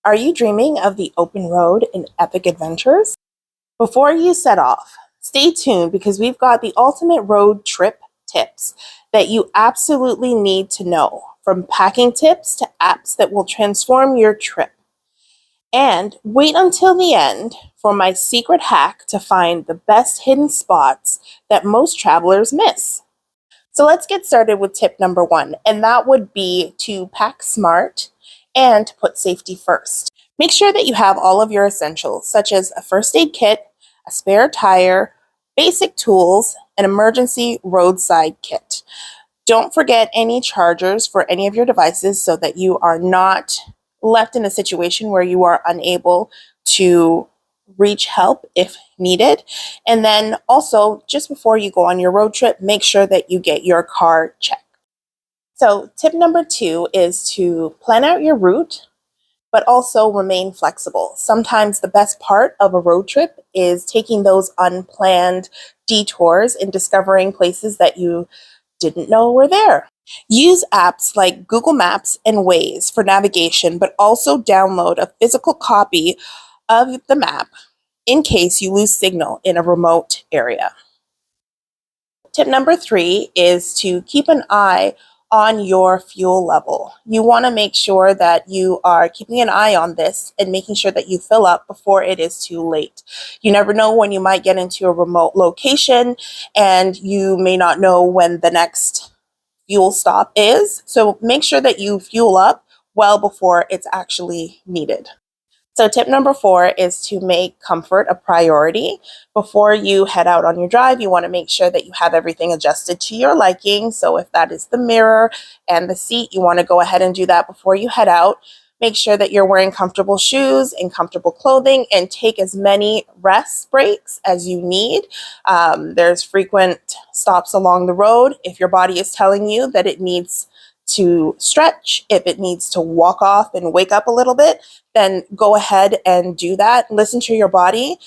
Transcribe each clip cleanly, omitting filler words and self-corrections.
Are you dreaming of the open road and epic adventures? Before you set off, stay tuned because we've got the ultimate road trip tips that you absolutely need to know, from packing tips to apps that will transform your trip. And wait until the end for my secret hack to find the best hidden spots that most travelers miss. So let's get started with tip number one, and that would be to pack smart and to put safety first. Make sure that you have all of your essentials, such as a first aid kit, a spare tire, basic tools, an emergency roadside kit. Don't forget any chargers for any of your devices so that you are not left in a situation where you are unable to reach help if needed. And then also, just before you go on your road trip, make sure that you get your car checked. So tip number two is to plan out your route, but also remain flexible. Sometimes the best part of a road trip is taking those unplanned detours and discovering places that you didn't know were there. Use apps like Google Maps and Waze for navigation, but also download a physical copy of the map in case you lose signal in a remote area. Tip number three is to keep an eye on your fuel level. You want to make sure that you are keeping an eye on this and making sure that you fill up before it is too late. You never know when you might get into a remote location and you may not know when the next fuel stop is. So make sure that you fuel up well before it's actually needed. So tip number four is to make comfort a priority. Before you head out on your drive, you want to make sure that you have everything adjusted to your liking. So if that is the mirror and the seat, you want to go ahead and do that before you head out. Make sure that you're wearing comfortable shoes and comfortable clothing, and take as many rest breaks as you need. There's frequent stops along the road. If your body is telling you that it needs to stretch, if it needs to walk off and wake up a little bit, then go ahead and do that. Listen to your body.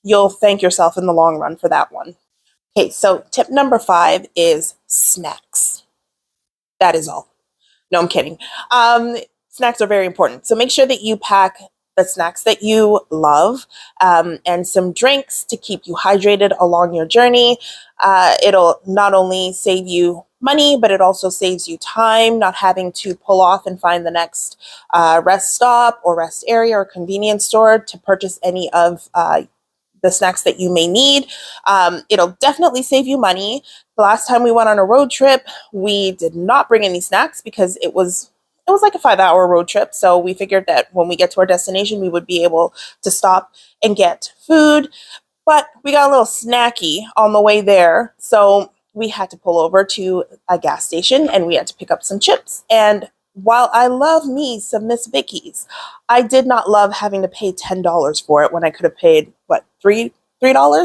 You'll thank yourself in the long run for that one. Okay, so tip number five is snacks. That is all. No, I'm kidding. Snacks are very important. So make sure that you pack the snacks that you love, and some drinks to keep you hydrated along your journey. It'll not only save you money, but it also saves you time, not having to pull off and find the next rest stop or rest area or convenience store to purchase any of the snacks that you may need. It'll definitely save you money. The last time we went on a road trip, we did not bring any snacks because it was like a 5-hour road trip. So we figured that when we get to our destination, we would be able to stop and get food. But we got a little snacky on the way there. So we had to pull over to a gas station and we had to pick up some chips. And while I love me some Miss Vicky's, I did not love having to pay $10 for it when I could have paid, what, $3?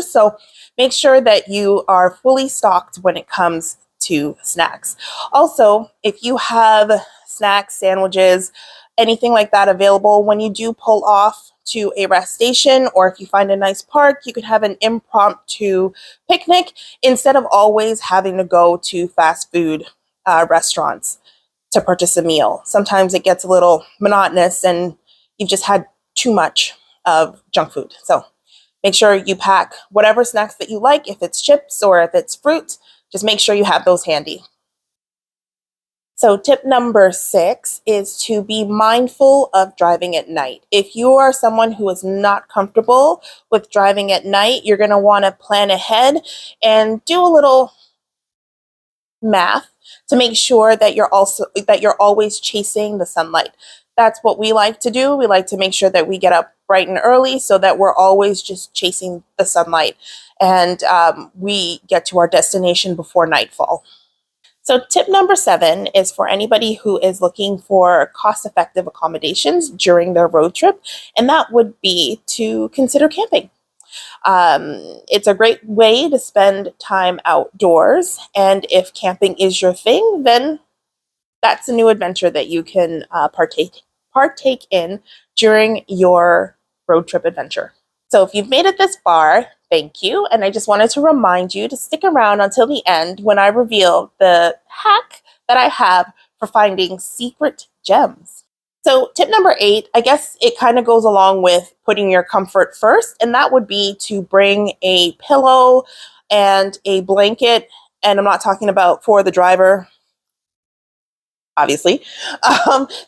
So make sure that you are fully stocked when it comes to snacks. Also, if you have snacks, sandwiches, anything like that available, when you do pull off to a rest station, or if you find a nice park, you could have an impromptu picnic instead of always having to go to fast food restaurants to purchase a meal. Sometimes it gets a little monotonous and you've just had too much of junk food. So make sure you pack whatever snacks that you like. If it's chips or if it's fruit, just make sure you have those handy. So tip number six is to be mindful of driving at night. If you are someone who is not comfortable with driving at night, you're going to want to plan ahead and do a little math to make sure that you're always chasing the sunlight. That's what we like to do. We like to make sure that we get up bright and early so that we're always just chasing the sunlight, and we get to our destination before nightfall. So tip number seven is for anybody who is looking for cost-effective accommodations during their road trip, and that would be to consider camping. It's a great way to spend time outdoors, and if camping is your thing, then that's a new adventure that you can partake in during your road trip adventure. So if you've made it this far, thank you. And I just wanted to remind you to stick around until the end when I reveal the hack that I have for finding secret gems. So tip number 8, I guess it kind of goes along with putting your comfort first, and that would be to bring a pillow and a blanket. And I'm not talking about for the driver, obviously.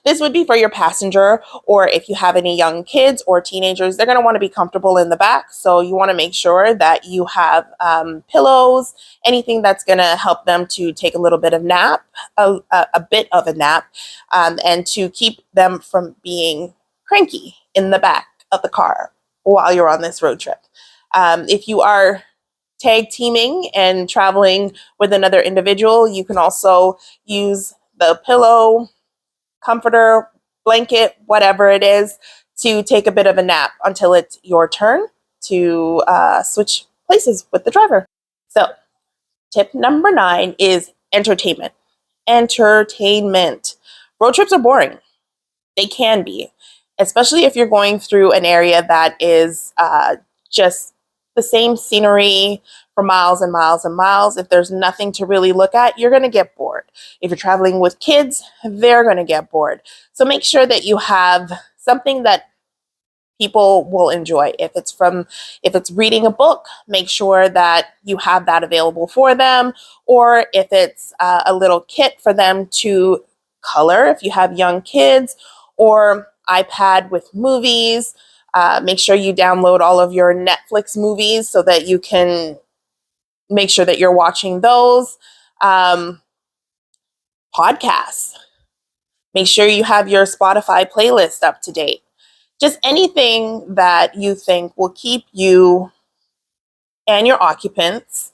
This would be for your passenger, or if you have any young kids or teenagers, they're going to want to be comfortable in the back. So you want to make sure that you have pillows, anything that's going to help them to take a little bit of nap, a bit of a nap, and to keep them from being cranky in the back of the car while you're on this road trip. If you are tag teaming and traveling with another individual, you can also use the pillow, comforter, blanket, whatever it is, to take a bit of a nap until it's your turn to switch places with the driver. So, tip number 9 is entertainment. Entertainment. Road trips are boring. They can be, especially if you're going through an area that is just the same scenery for miles and miles and miles. If there's nothing to really look at, you're going to get bored. If you're traveling with kids, they're going to get bored. So make sure that you have something that people will enjoy. If it's reading a book, make sure that you have that available for them. Or if it's a little kit for them to color, if you have young kids, or iPad with movies. Make sure you download all of your Netflix movies so that you can make sure that you're watching those. Podcasts. Make sure you have your Spotify playlist up to date. Just anything that you think will keep you and your occupants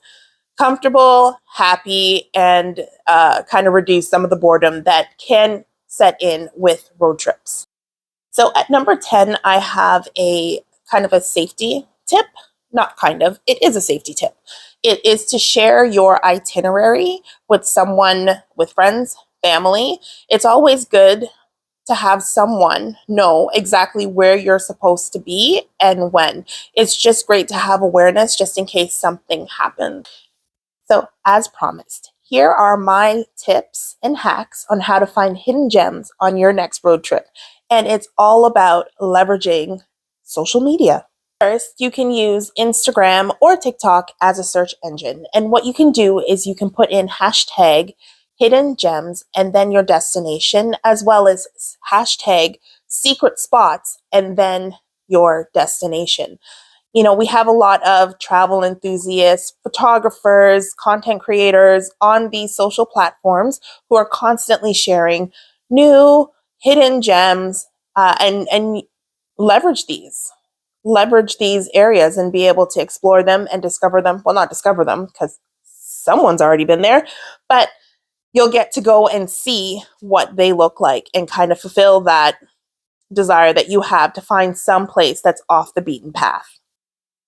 comfortable, happy, and kind of reduce some of the boredom that can set in with road trips. So at number 10, I have a kind of a safety tip. Not kind of, it is a safety tip. It is to share your itinerary with someone, with friends, family. It's always good to have someone know exactly where you're supposed to be and when. It's just great to have awareness just in case something happens. So, as promised, here are my tips and hacks on how to find hidden gems on your next road trip. And it's all about leveraging social media. First, you can use Instagram or TikTok as a search engine. And what you can do is you can put in hashtag hidden gems and then your destination, as well as hashtag secret spots and then your destination. You know, we have a lot of travel enthusiasts, photographers, content creators on these social platforms who are constantly sharing new hidden gems and leverage these areas and be able to explore them and discover them. Well, not discover them because someone's already been there, but you'll get to go and see what they look like and kind of fulfill that desire that you have to find some place that's off the beaten path.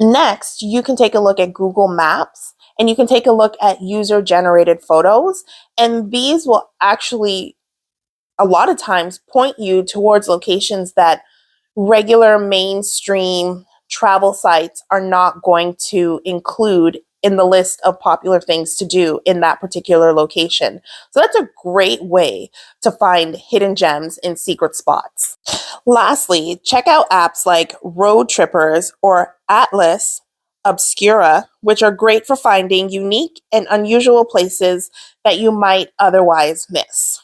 Next, you can take a look at Google Maps and you can take a look at user generated photos. And these will actually, a lot of times, point you towards locations that regular mainstream travel sites are not going to include in the list of popular things to do in that particular location. So that's a great way to find hidden gems in secret spots. Lastly, check out apps like Road Trippers or Atlas Obscura, which are great for finding unique and unusual places that you might otherwise miss.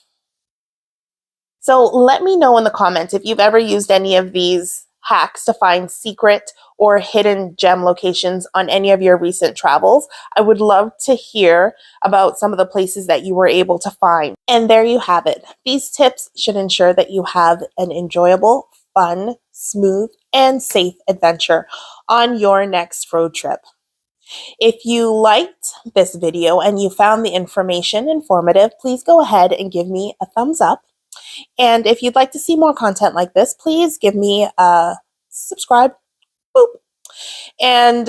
So let me know in the comments if you've ever used any of these hacks to find secret or hidden gem locations on any of your recent travels. I would love to hear about some of the places that you were able to find. And there you have it. These tips should ensure that you have an enjoyable, fun, smooth, and safe adventure on your next road trip. If you liked this video and you found the information informative, please go ahead and give me a thumbs up. And if you'd like to see more content like this, please give me a subscribe. Boop. And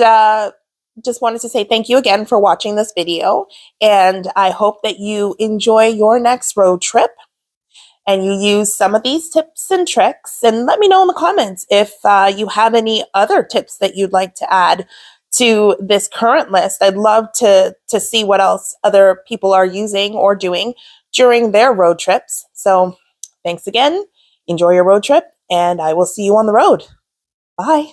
just wanted to say thank you again for watching this video. And I hope that you enjoy your next road trip and you use some of these tips and tricks. And let me know in the comments if you have any other tips that you'd like to add to this current list. I'd love to see what else other people are using or doing during their road trips. So thanks again, Enjoy your road trip, and I will see you on the road. Bye.